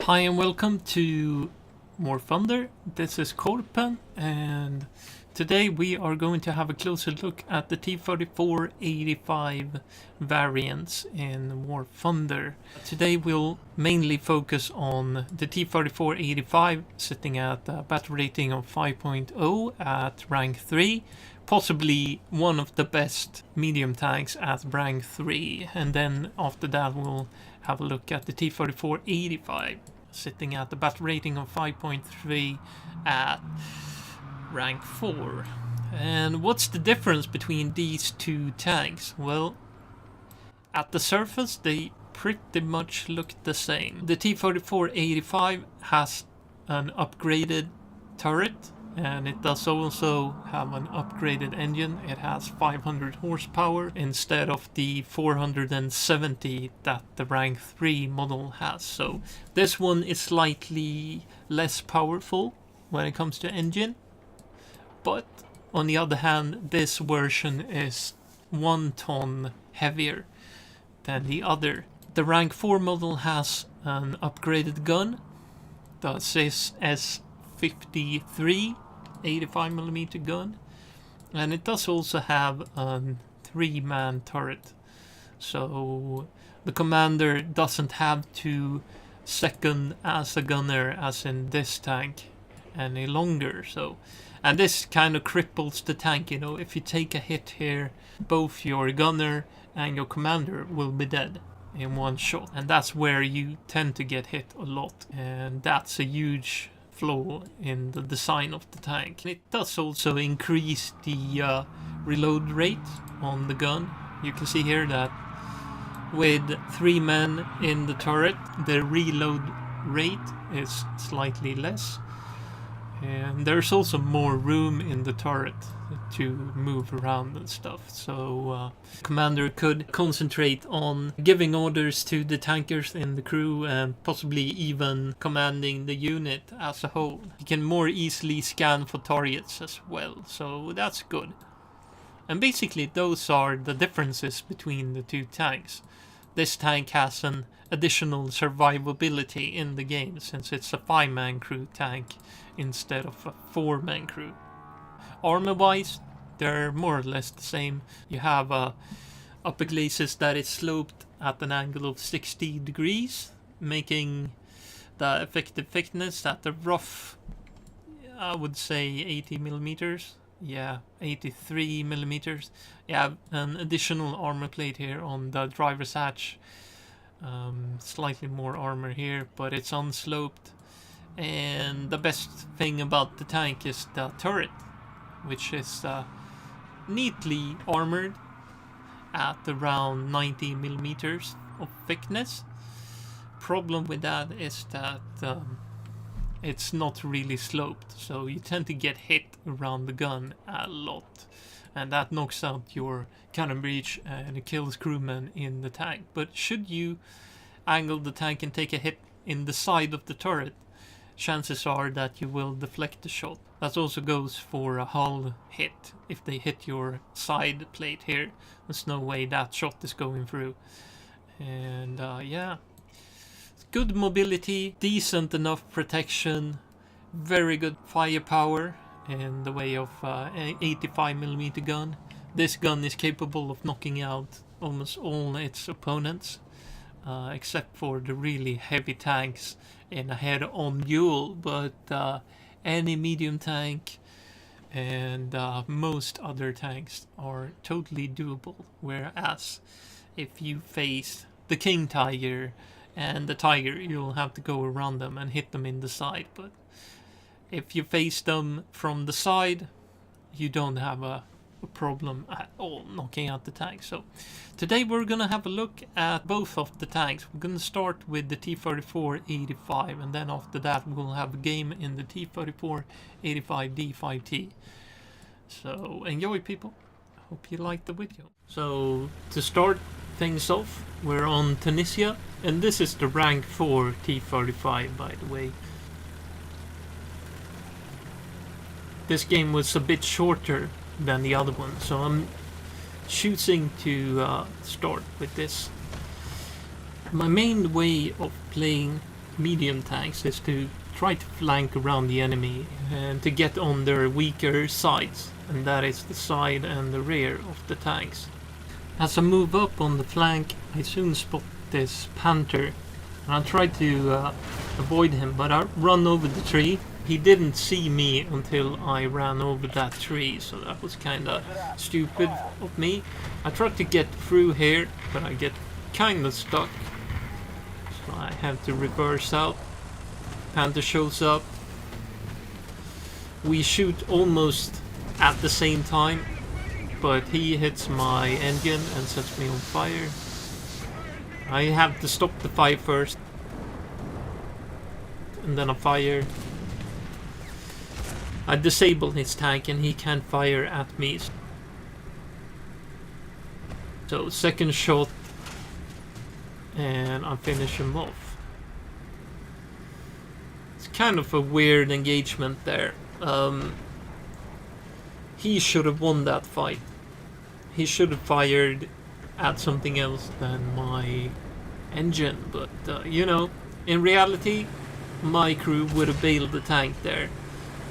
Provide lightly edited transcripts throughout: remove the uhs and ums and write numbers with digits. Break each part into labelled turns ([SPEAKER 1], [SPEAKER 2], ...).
[SPEAKER 1] Hi and welcome to More Thunder. This is Korpen, and today we are going to have a closer look at the T-34 85 variants in War Thunder. Today we'll mainly focus on the T-34 85 sitting at a battle rating of 5.0 at rank 3, possibly one of the best medium tanks at rank 3, and then after that we'll have a look at the T-34 85 sitting at the battle rating of 5.3 at rank 4. And what's the difference between these two tanks? Well, at the surface they pretty much look the same. The T-34 85 has an upgraded turret, and it does also have an upgraded engine. It has 500 horsepower instead of the 470 that the rank 3 model has. So this one is slightly less powerful when it comes to engine. But on the other hand, this version is 1 ton heavier than the other. The rank 4 model has an upgraded gun, the S53 85mm gun, and it does also have a 3-man turret, so the commander doesn't have to second as a gunner as in this tank any longer. And this kind of cripples the tank, you know. If you take a hit here, both your gunner and your commander will be dead in one shot, and that's where you tend to get hit a lot, and that's a huge flaw in the design of the tank. It does also increase the reload rate on the gun. You can see here that with 3 men in the turret, the reload rate is slightly less, and there's also more room in the turret to move around and stuff, so commander could concentrate on giving orders to the tankers in the crew and possibly even commanding the unit as a whole. He can more easily scan for targets as well, so that's good. And basically those are the differences between the two tanks. This tank has an additional survivability in the game since it's a 5-man crew tank instead of a 4-man crew. Armor wise, they're more or less the same. You have upper glacis that is sloped at an angle of 60 degrees, making the effective thickness at the rough, I would say 80 millimeters. Yeah, 83 millimeters. You have an additional armor plate here on the driver's hatch. Slightly more armor here, but it's unsloped. And the best thing about the tank is the turret, which is neatly armored at around 90 millimeters of thickness. Problem with that is that it's not really sloped, so you tend to get hit around the gun a lot, and that knocks out your cannon breech and it kills crewmen in the tank. But should you angle the tank and take a hit in the side of the turret, chances are that you will deflect the shot. That also goes for a hull hit. If they hit your side plate here, there's no way that shot is going through. And yeah, good mobility, decent enough protection, very good firepower in the way of 85mm gun. This gun is capable of knocking out almost all its opponents, except for the really heavy tanks in a head-on duel, but any medium tank and most other tanks are totally doable. Whereas if you face the King Tiger and the Tiger, you'll have to go around them and hit them in the side. But if you face them from the side, you don't have a problem at all knocking out the tank. So today we're gonna have a look at both of the tanks. We're gonna start with the T-34 85, and then after that we'll have a game in the T-34 85 D5T. So enjoy, people. Hope you like the video. So to start things off, we're on Tunisia, and this is the rank 4 T-35, by the way. This game was a bit shorter than the other one, so I'm choosing to start with this. My main way of playing medium tanks is to try to flank around the enemy and to get on their weaker sides, and that is the side and the rear of the tanks. As I move up on the flank, I soon spot this panther, and I try to avoid him, but I run over the tree. He didn't see me until I ran over that tree, so that was kinda stupid of me. I tried to get through here, but I get kinda stuck, so I have to reverse out. Panther shows up. We shoot almost at the same time, but he hits my engine and sets me on fire. I have to stop the fire first, and then I fire. I disable his tank and he can't fire at me. So second shot, and I finish him off. It's kind of a weird engagement there. He should have won that fight. He should have fired at something else than my engine, but you know, in reality, my crew would have bailed the tank there,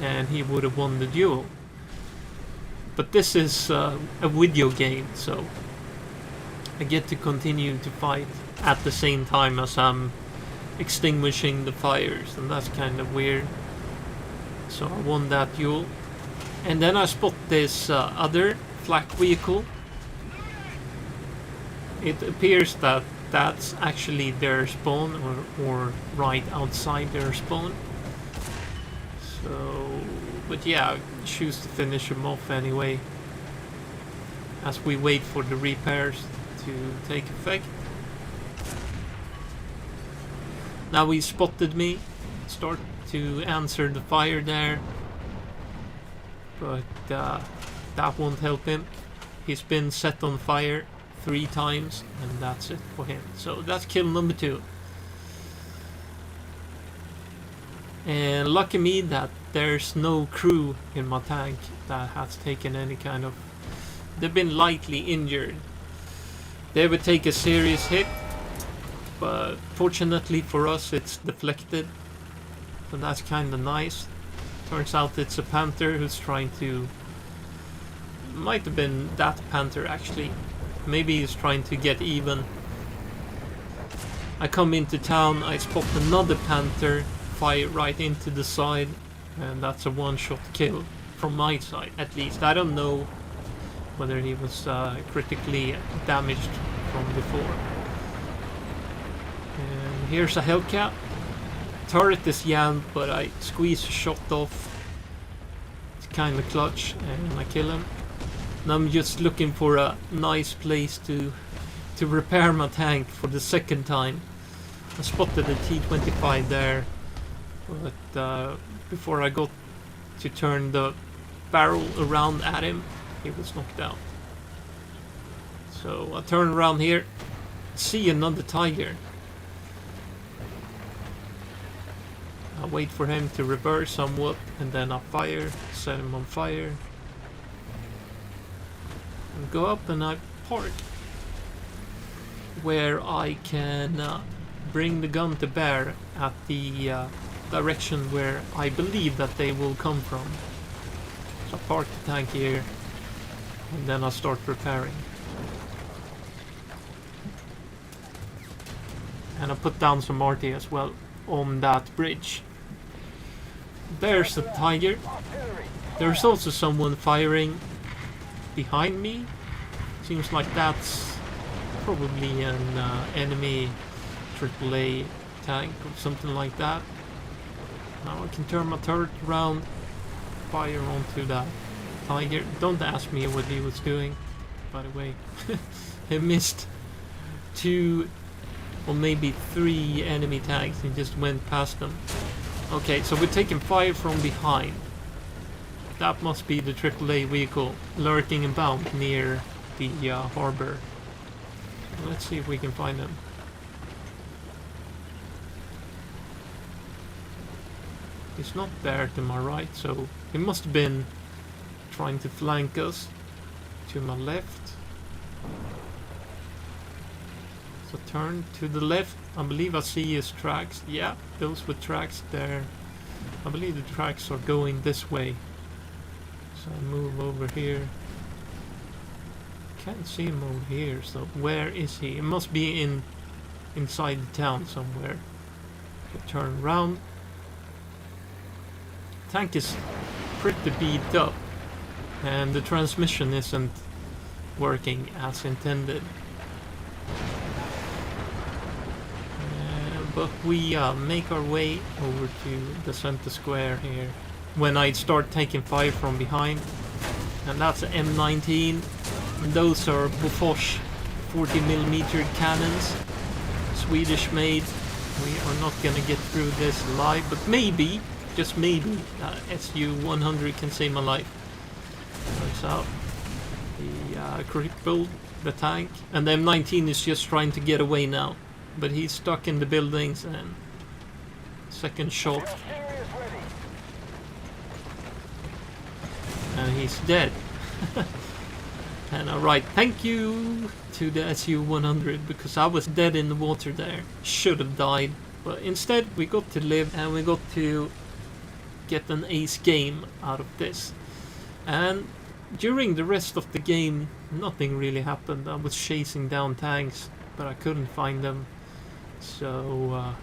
[SPEAKER 1] and he would have won the duel. But this is a video game, so I get to continue to fight at the same time as I'm extinguishing the fires, and that's kind of weird. So I won that duel. And then I spot this other flak vehicle. It appears that that's actually their spawn, or right outside their spawn. So, but yeah, I choose to finish him off anyway, as we wait for the repairs to take effect. Now he spotted me, start to answer the fire there, but that won't help him. He's been set on fire 3 times, and that's it for him. So that's kill number 2. And lucky me that there's no crew in my tank that has taken any kind of... They've been lightly injured. They would take a serious hit, but fortunately for us it's deflected. So that's kinda nice. Turns out it's a panther who's trying to... Might have been that panther actually. Maybe he's trying to get even. I come into town, I spot another panther, fire right into the side, and that's a one-shot kill from my side at least. I don't know whether he was critically damaged from before. And here's a Hellcat. Turret is jammed, but I squeeze a shot off. It's kinda clutch, and I kill him. Now I'm just looking for a nice place to repair my tank for the second time. I spotted a T-34 there, but before I got to turn the barrel around at him, he was knocked out. So I turn around here, see another Tiger. I wait for him to reverse somewhat, and then I fire, set him on fire. And go up and I park where I can bring the gun to bear at the direction where I believe that they will come from. So I park the tank here, and then I start repairing. And I put down some RT as well on that bridge. There's the Tiger. There's also someone firing behind me. Seems like that's probably an enemy AAA tank or something like that. Now I can turn my turret around, fire onto that Tiger. Don't ask me what he was doing, by the way. He missed 2 or maybe 3 enemy tanks and just went past them. Okay, so we're taking fire from behind. That must be the AAA vehicle lurking about near the harbor. Let's see if we can find them. He's not there to my right, so he must have been trying to flank us to my left. So turn to the left. I believe I see his tracks. Yeah, those with tracks there. I believe the tracks are going this way. So I move over here. Can't see him over here, so where is he? It must be inside the town somewhere. So turn around. Tank is pretty beat up, and the transmission isn't working as intended. But we make our way over to the center square here when I start taking fire from behind. And that's an M19. And those are Bofors 40mm cannons, Swedish made. We are not gonna get through this alive, but maybe, just maybe, SU-100 can save my life. Turns out he crippled the tank, and the M19 is just trying to get away now, but he's stuck in the buildings. And second shot, and he's dead. And I write thank you to the SU-100 because I was dead in the water there. Should have died, but instead we got to live and we got to get an ace game out of this. And during the rest of the game, nothing really happened. I was chasing down tanks, but I couldn't find them. So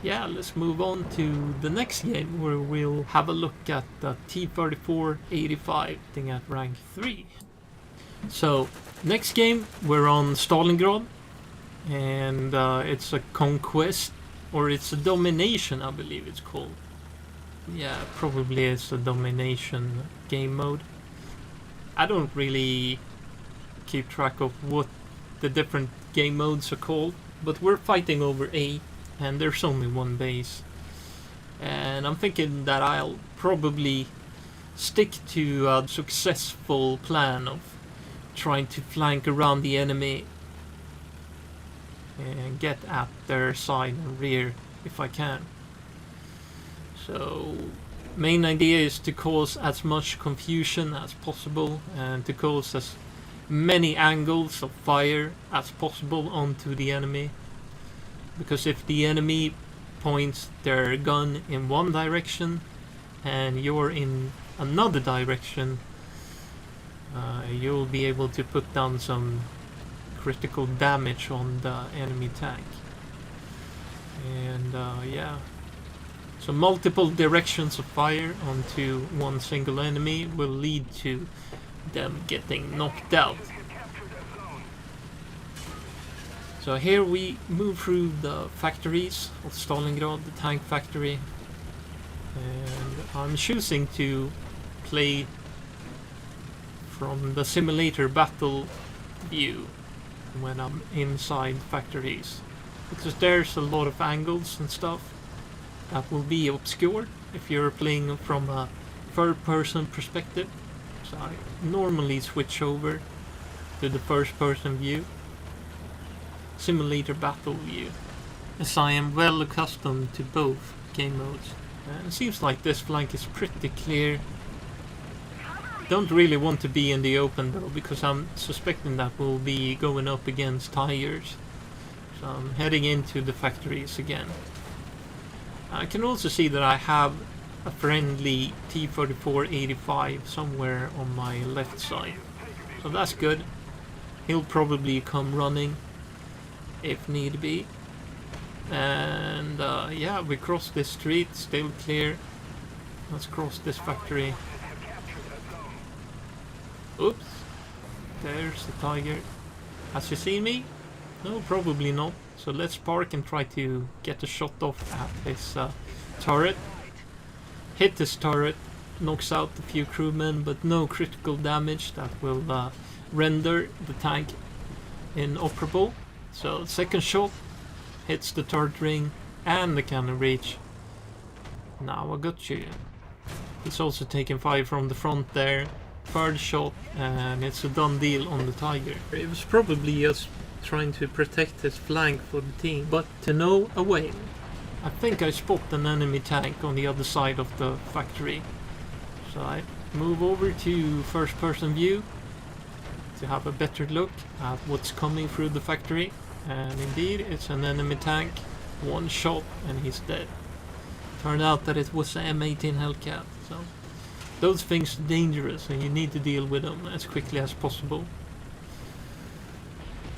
[SPEAKER 1] yeah, let's move on to the next game where we'll have a look at the T-34 85 thing at rank 3. So next game we're on Stalingrad, and it's a conquest, or it's a domination, I believe it's called. Yeah, probably it's a domination game mode. I don't really keep track of what the different game modes are called, but we're fighting over A, and there's only one base. And I'm thinking that I'll probably stick to a successful plan of trying to flank around the enemy and get at their side and rear if I can. So main idea is to cause as much confusion as possible and to cause as many angles of fire as possible onto the enemy, because if the enemy points their gun in one direction and you're in another direction, you'll be able to put down some critical damage on the enemy tank. And yeah, so multiple directions of fire onto one single enemy will lead to them getting knocked out. So here we move through the factories of Stalingrad, the tank factory, and I'm choosing to play from the simulator battle view when I'm inside factories, because there's a lot of angles and stuff that will be obscured if you're playing from a third-person perspective. So I normally switch over to the first-person view, simulator battle view, as I am well accustomed to both game modes. It seems like this flank is pretty clear. Don't really want to be in the open though, because I'm suspecting that we'll be going up against Tigers. So I'm heading into the factories again. I can also see that I have a friendly T-34 85 somewhere on my left side. So that's good. He'll probably come running if need be. And yeah, we cross this street, still clear. Let's cross this factory. Oops, there's the Tiger. Has he seen me? No, probably not. So let's park and try to get a shot off at his turret. Hit this turret, knocks out a few crewmen, but no critical damage that will render the tank inoperable. So second shot hits the turret ring and the cannon breech. Now I got you. He's also taking fire from the front there. Third shot, and it's a done deal on the Tiger. It was probably just trying to protect his flank for the team, but to no avail. I think I spot an enemy tank on the other side of the factory. So I move over to first person view to have a better look at what's coming through the factory. And indeed, it's an enemy tank. One shot and he's dead. Turned out that it was an M18 Hellcat. So those things are dangerous and you need to deal with them as quickly as possible.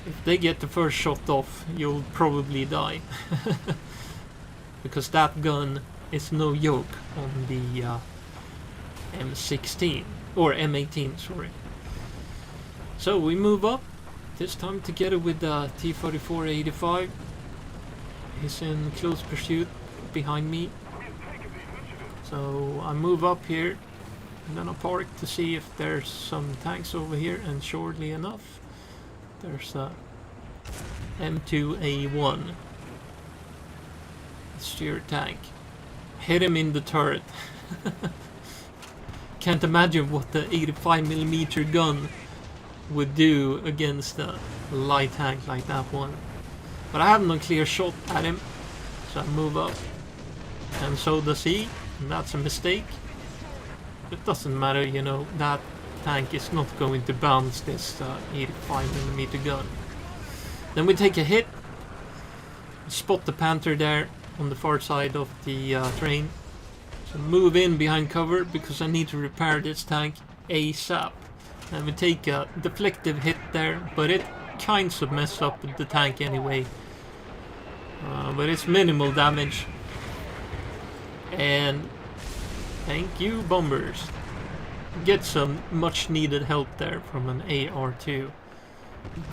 [SPEAKER 1] If they get the first shot off, you'll probably die. Because that gun is no joke on the M16. Or M18, sorry. So we move up. This time together with the T-34 85. He's in close pursuit behind me. So I move up here. And then I park to see if there's some tanks over here. And surely enough, there's a M2A1 steer tank. Hit him in the turret. Can't imagine what the 85mm gun would do against a light tank like that one. But I have no clear shot at him, so I move up. And so does he, and that's a mistake. It doesn't matter, you know, that tank is not going to bounce this 85mm gun. Then we take a hit. Spot the Panther there on the far side of the train. So move in behind cover because I need to repair this tank ASAP. And we take a deflective hit there, but it kind of messes up the tank anyway. But it's minimal damage. And thank you, bombers. Get some much needed help there from an AR2.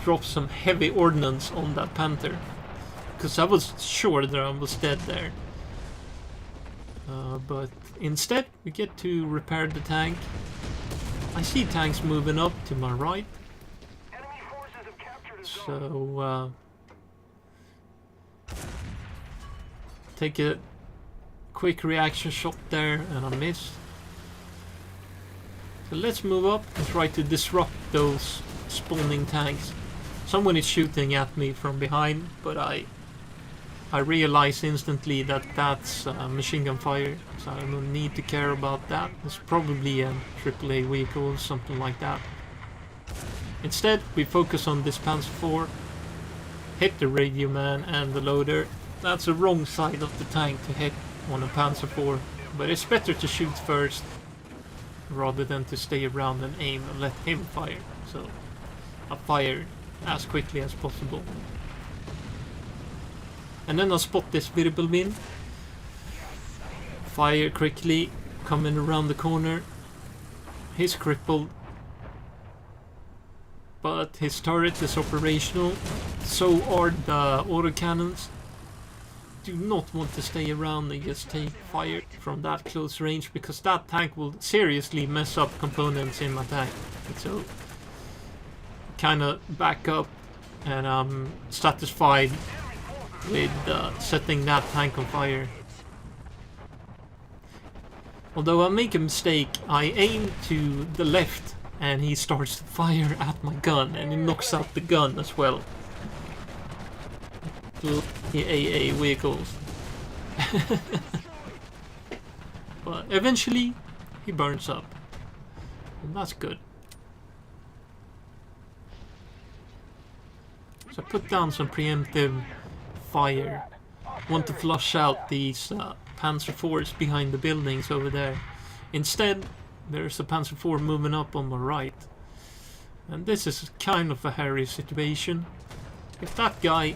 [SPEAKER 1] Drop some heavy ordnance on that Panther. Because I was sure that I was dead there. But instead, we get to repair the tank. I see tanks moving up to my right. So, take a quick reaction shot there and I miss. So let's move up and try to disrupt those spawning tanks. Someone is shooting at me from behind, but I realize instantly that that's machine gun fire, so I don't need to care about that. It's probably a AAA vehicle or something like that. Instead, we focus on this Panzer IV, hit the radio man and the loader. That's the wrong side of the tank to hit on a Panzer IV, but it's better to shoot first rather than to stay around and aim and let him fire. So I fire as quickly as possible. And then I'll spot this Wirbelwind. Fire quickly, coming around the corner. He's crippled. But his turret is operational. So are the autocannons. Do not want to stay around and just take fire from that close range, because that tank will seriously mess up components in my tank. So kinda back up, and I'm satisfied with setting that tank on fire. Although I make a mistake, I aim to the left and he starts to fire at my gun and he knocks out the gun as well. The AA vehicles. But eventually he burns up. And that's good. So I put down some preemptive fire. Want to flush out these Panzer IVs behind the buildings over there. Instead, there's a Panzer IV moving up on my right. And this is kind of a hairy situation. If that guy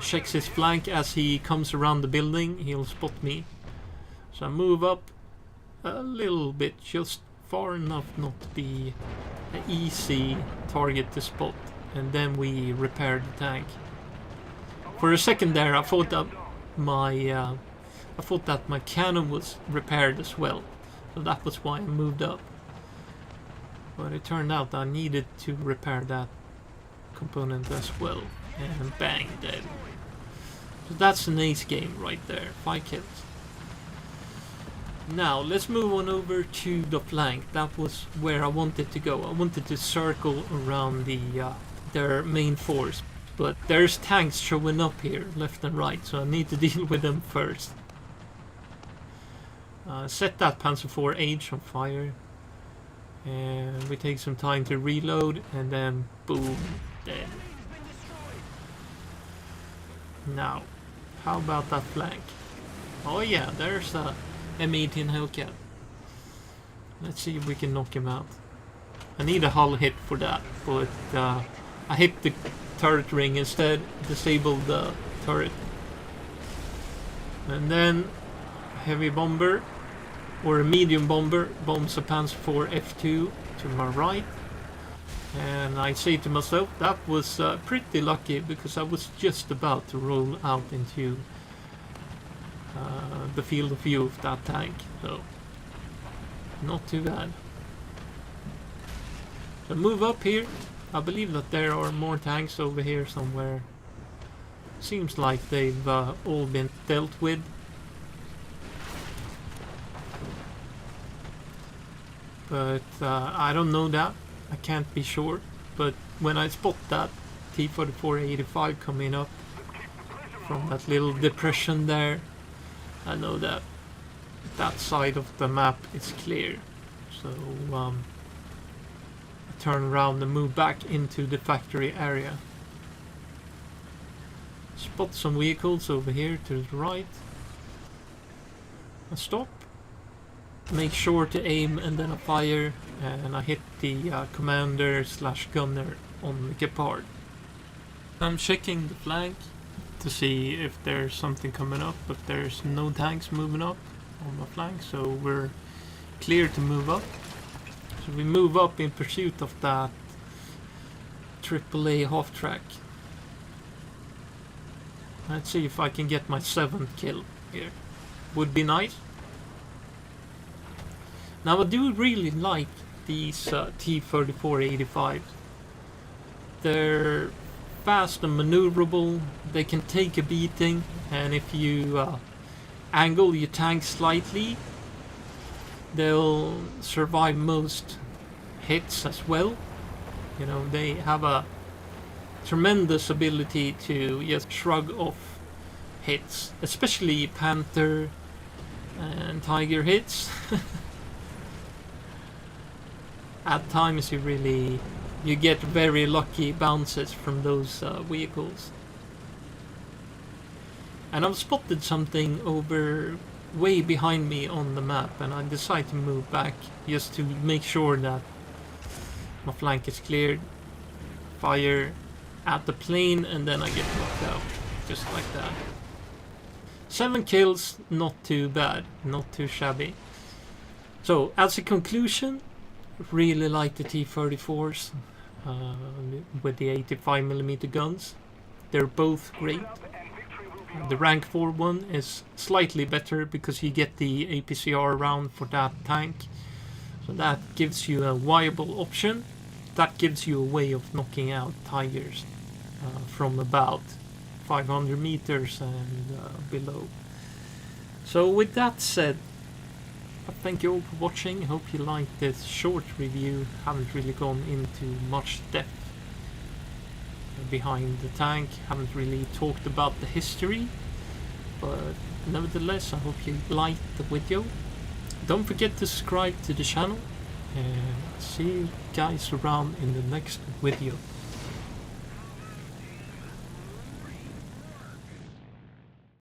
[SPEAKER 1] checks his flank as he comes around the building, he'll spot me. So I move up a little bit, just far enough not to be an easy target to spot. And then we repair the tank. For a second there, I thought that my cannon was repaired as well, so that was why I moved up. But it turned out I needed to repair that component as well, and bang, dead. So that's an ace game right there, 5 kills. Now let's move on over to the flank. That was where I wanted to go. I wanted to circle around their main force. But there's tanks showing up here, left and right, so I need to deal with them first. Set that Panzer IV-H on fire. And we take some time to reload, and then boom, dead. Now, how about that flank? Oh yeah, there's a M18 Hellcat. Let's see if we can knock him out. I need a hull hit for that, but I hit the turret ring instead, disabled the turret. And then a heavy bomber, or a medium bomber, bombs a Panzer IV F2 to my right. And I say to myself, that was pretty lucky, because I was just about to roll out into the field of view of that tank. So, not too bad. So move up here. I believe that there are more tanks over here somewhere. Seems like they've all been dealt with. But I don't know that. I can't be sure. But when I spot that T-34 coming up from that little depression there, I know that that side of the map is clear. So I turn around and move back into the factory area. Spot some vehicles over here to the right. I stop. Make sure to aim and then I fire, and I hit the commander / gunner on the Gepard. I'm checking the flank to see if there's something coming up, but there's no tanks moving up on the flank, so we're clear to move up. So we move up in pursuit of that AAA half track. Let's see if I can get my 7th kill here. Would be nice. Now I do really like these T-34 They're fast and maneuverable. They can take a beating, and if you angle your tank slightly, they'll survive most hits as well. You know, they have a tremendous ability to just shrug off hits, especially Panther and Tiger hits. At times you get very lucky bounces from those vehicles. And I've spotted something over way behind me on the map, and I decide to move back just to make sure that my flank is cleared. Fire at the plane, and then I get knocked out, just like that. 7 kills, not too bad, not too shabby. So as a conclusion, really like the T-34s with the 85mm guns. They're both great. The rank 4 one is slightly better because you get the APCR round for that tank, so that gives you a viable option. That gives you a way of knocking out Tigers from about 500 meters and below. So with that said, thank you all for watching. Hope you liked this short review. Haven't really gone into much depth behind the tank. Haven't really talked about the history, but nevertheless I hope you liked the video. Don't forget to subscribe to the channel, and see you guys around in the next video.